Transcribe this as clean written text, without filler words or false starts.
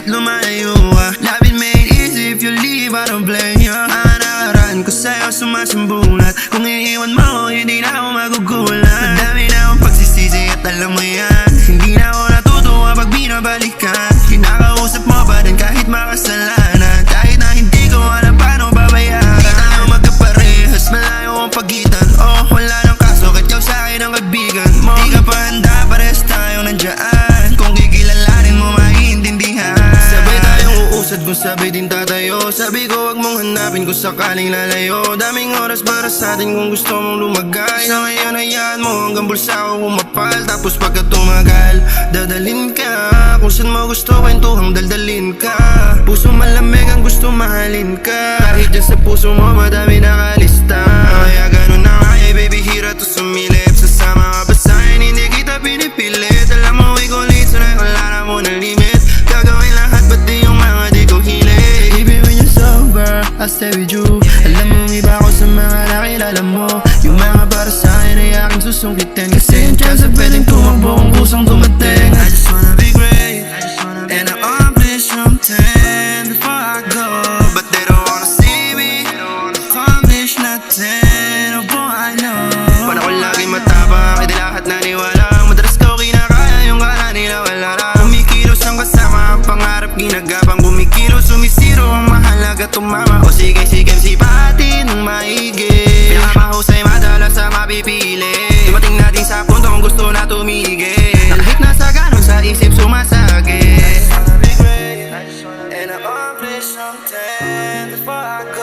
Ba't lumayo ka? Love it made easy if you leave, I don't blame you. Mga nakaraan ko sa'yo sumasumbulat. Kung iiwan mo ako, hindi na ako magugulat. Madami na akong pagsisisi at alam mo yan. Hindi na ako natutuwa pag binabalikan. Kinakausap mo pa din kahit makasalanan. Kahit na hindi ko alam paano babayaran. Di tayo magkaparehas, malayo ang pagitan. Oh, wala nang kaso, kahit ikaw sa'kin ang kaibigan mo. Di ka pa handa, parehas tayong nandiyan. Kung kikilalanin mo, maiintindihan. Sabay tayong uusad kung sabay din tatayo. Sabi ko wag mong hanapin kung sakaling lalayo. Daming oras para sa atin kung gusto mong lumagay. Sa ngayon hayaan mo hanggang bulsa ko kumapal. Tapos pagka tumagal, dadalin ka kung saan mo gusto, kwentuhang daldalin ka. Puso malamig ang gusto mahalin ka. Kahit dyan sa puso mo madami nakalista. Kaya ganun na nga eh baby, hira to sumilip. Sasama ka ba sa'kin, hindi kita pinipilit. Alam mo ikulit, sanay wala na mo ng limit. Gagawin lahat ba't di yung mga di ko hilig. Baby when you're sober, I'll stay with you. Alam mo iba ko sa mga nakilala mo. Yung mga para sa'kin ay aking susungkitin. Kasi yung chance na pwedeng tumakbo kung kusang dumating. I just wanna be great and I accomplish something before I go. But they don't wanna see me accomplish nothing. Oh boy I know. Paano ko lagi matapang, hindi lahat naniwala. Madalas ko kinakaya yung kala nila wala lang. Kumikilos ang kasama ang pangarap ginagapang. Kumikilos sumisiro ang mahalaga tumama. O sige sige sipatin ng maigi. Pinakamahusay madalas sa mapipili. Dumating natin sa punto kung gusto na tumigil. Kahit nasa ganun sa isip sumasakit. And I accomplish something before I go.